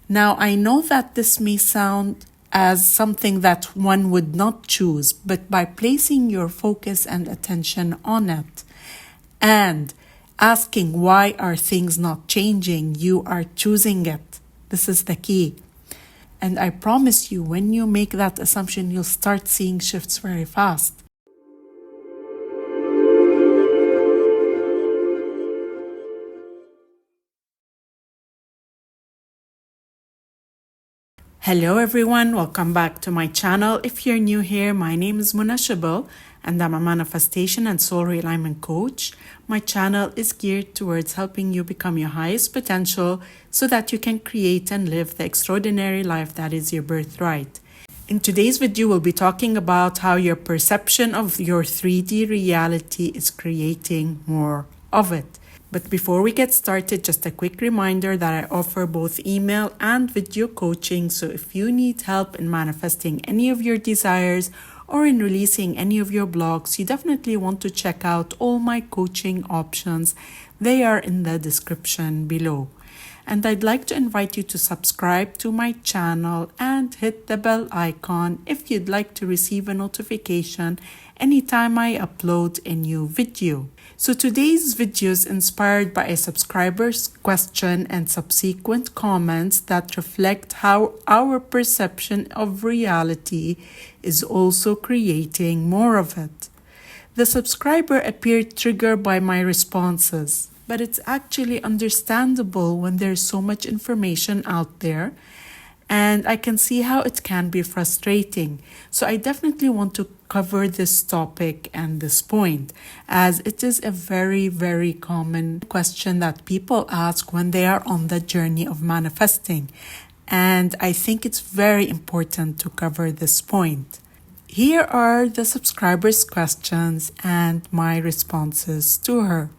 Now, I know that this may sound as something that one would not choose, but by placing your focus and attention on it and asking why are things not changing, you are choosing it. This is the key. And I promise you, when you make that assumption, you'll start seeing shifts very fast. Hello everyone, welcome back to my channel. If you're new here, my name is Irresistible and I'm a manifestation and soul realignment coach. My channel is geared towards helping you become your highest potential so that you can create and live the extraordinary life that is your birthright. In today's video, we'll be talking about how your perception of your 3D reality is creating more of it. But before we get started, just a quick reminder that I offer both email and video coaching. So if you need help in manifesting any of your desires or in releasing any of your blocks, you definitely want to check out all my coaching options. They are in the description below. And I'd like to invite you to subscribe to my channel and hit the bell icon if you'd like to receive a notification anytime I upload a new video. So today's video is inspired by a subscriber's question and subsequent comments that reflect how our perception of reality is also creating more of it. The subscriber appeared triggered by my responses, but it's actually understandable when there's so much information out there, and I can see how it can be frustrating. So I definitely want to cover this topic and this point, as it is a very, very common question that people ask when they are on the journey of manifesting. And I think it's very important to cover this point. Here are the subscriber's questions and my responses to her.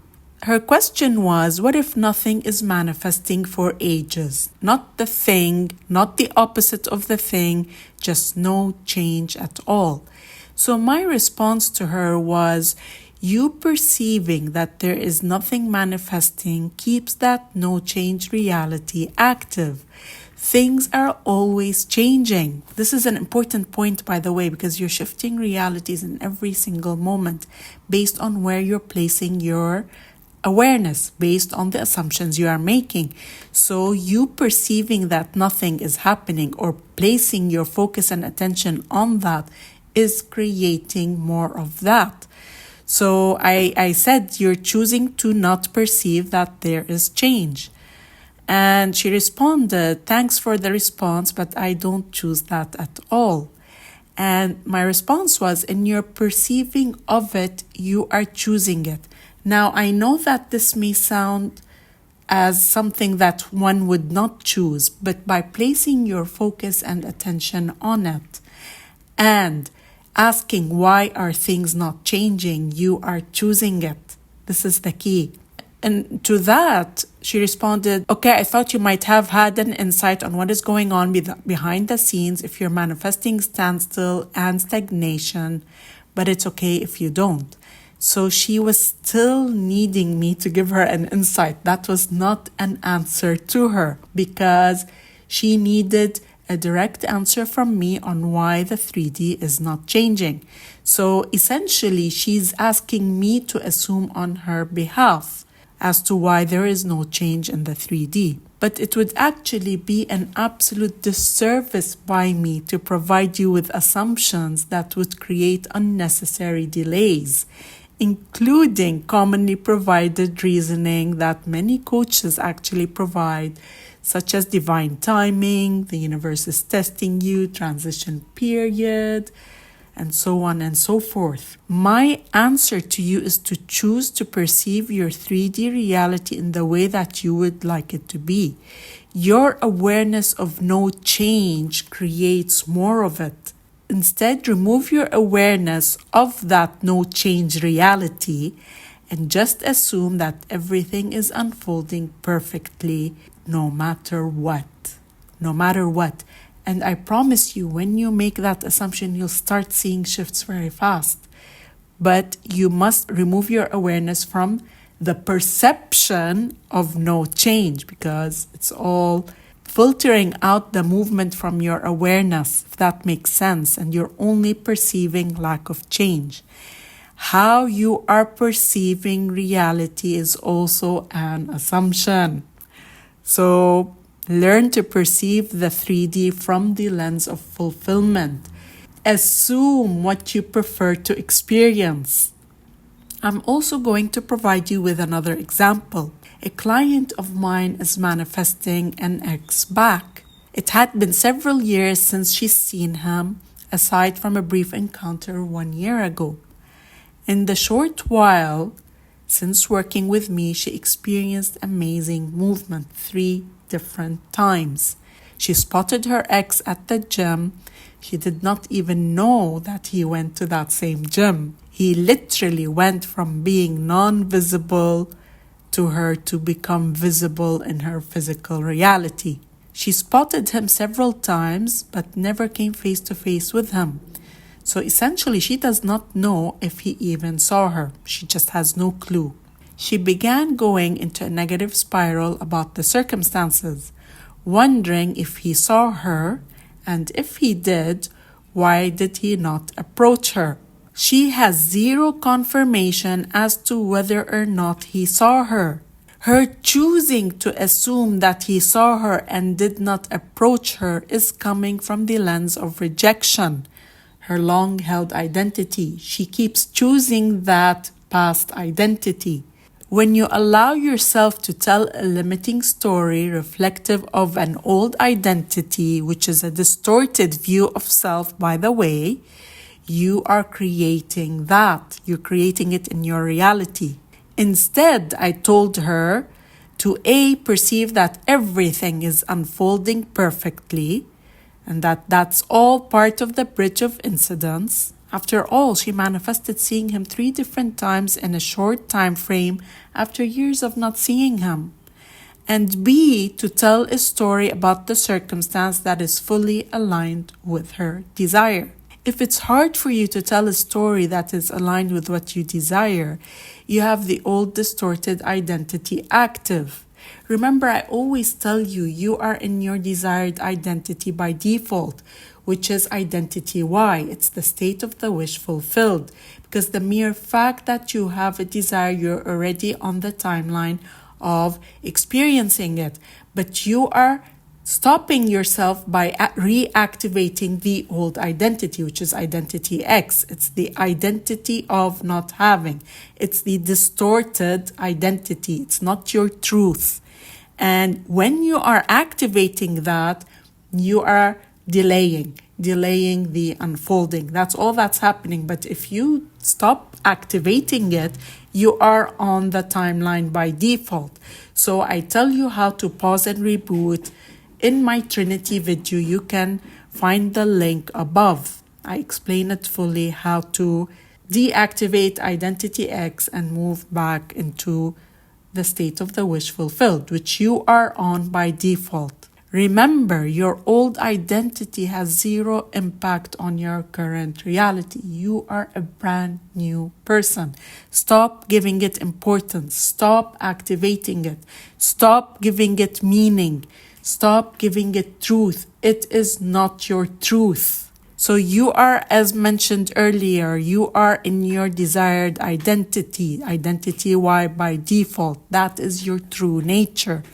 Her question was, what if nothing is manifesting for ages? Not the thing, not the opposite of the thing, just no change at all. So my response to her was, you perceiving that there is nothing manifesting keeps that no change reality active. Things are always changing. This is an important point, by the way, because you're shifting realities in every single moment based on where you're placing your awareness, based on the assumptions you are making. So you perceiving that nothing is happening or placing your focus and attention on that is creating more of that. So I said you're choosing to not perceive that there is change. And she responded, thanks for the response, but I don't choose that at all. And my response was, in your perceiving of it, you are choosing it. Now, I know that this may sound as something that one would not choose, but by placing your focus and attention on it and asking why are things not changing, you are choosing it. This is the key. And to that, she responded, okay, I thought you might have had an insight on what is going on behind the scenes if you're manifesting standstill and stagnation, but it's okay if you don't. So she was still needing me to give her an insight. That was not an answer to her because she needed a direct answer from me on why the 3D is not changing. So essentially, she's asking me to assume on her behalf as to why there is no change in the 3D. But it would actually be an absolute disservice by me to provide you with assumptions that would create unnecessary delays, including commonly provided reasoning that many coaches actually provide, such as divine timing, the universe is testing you, transition period, and so on and so forth. My answer to you is to choose to perceive your 3D reality in the way that you would like it to be. Your awareness of no change creates more of it. Instead, remove your awareness of that no change reality and just assume that everything is unfolding perfectly no matter what. No matter what. And I promise you, when you make that assumption, you'll start seeing shifts very fast. But you must remove your awareness from the perception of no change because it's all filtering out the movement from your awareness, if that makes sense, and you're only perceiving lack of change. How you are perceiving reality is also an assumption. So learn to perceive the 3D from the lens of fulfillment. Assume what you prefer to experience. I'm also going to provide you with another example. A client of mine is manifesting an ex back. It had been several years since she's seen him, aside from a brief encounter 1 year ago. In the short while since working with me, she experienced amazing movement 3 different times. She spotted her ex at the gym. She did not even know that he went to that same gym. He literally went from being non-visible to her to become visible in her physical reality. She spotted him several times but never came face to face with him. So essentially, she does not know if he even saw her. She just has no clue. She began going into a negative spiral about the circumstances, wondering if he saw her, and if he did, why did he not approach her? She has zero confirmation as to whether or not he saw her. Her choosing to assume that he saw her and did not approach her is coming from the lens of rejection, her long-held identity. She keeps choosing that past identity. When you allow yourself to tell a limiting story reflective of an old identity, which is a distorted view of self, by the way, you are creating that. You're creating it in your reality. Instead, I told her to perceive that everything is unfolding perfectly, and that's all part of the bridge of incidents. After all, she manifested seeing him 3 different times in a short time frame after years of not seeing him. And B, to tell a story about the circumstance that is fully aligned with her desire. If it's hard for you to tell a story that is aligned with what you desire, you have the old distorted identity active. Remember, I always tell you, you are in your desired identity by default, which is identity Y. It's the state of the wish fulfilled. Because the mere fact that you have a desire, you're already on the timeline of experiencing it. But you are stopping yourself by reactivating the old identity, which is identity X. It's the identity of not having. It's the distorted identity. It's not your truth. And when you are activating that, you are delaying the unfolding. That's all that's happening. But if you stop activating it, you are on the timeline by default. So I tell you how to pause and reboot. In my Trinity video, you can find the link above. I explain it fully how to deactivate identity X and move back into the state of the wish fulfilled, which you are on by default. Remember, your old identity has zero impact on your current reality. You are a brand new person. Stop giving it importance. Stop activating it. Stop giving it meaning. Stop giving it truth. It is not your truth. So you are, as mentioned earlier, you are in your desired identity Y by default. That is your true nature.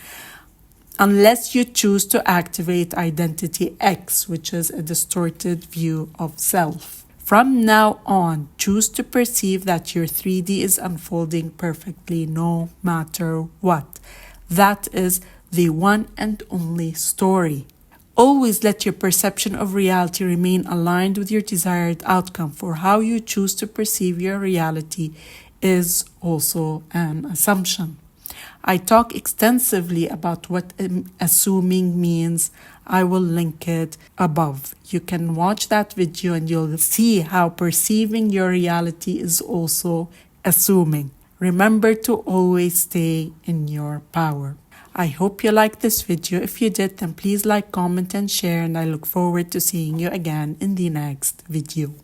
Unless you choose to activate identity X, which is a distorted view of self. From now on, choose to perceive that your 3D is unfolding perfectly no matter what. That is the one and only story. Always let your perception of reality remain aligned with your desired outcome, for how you choose to perceive your reality is also an assumption. I talk extensively about what assuming means. I will link it above. You can watch that video and you'll see how perceiving your reality is also assuming. Remember to always stay in your power. I hope you liked this video. If you did, then please like, comment, and share, and I look forward to seeing you again in the next video.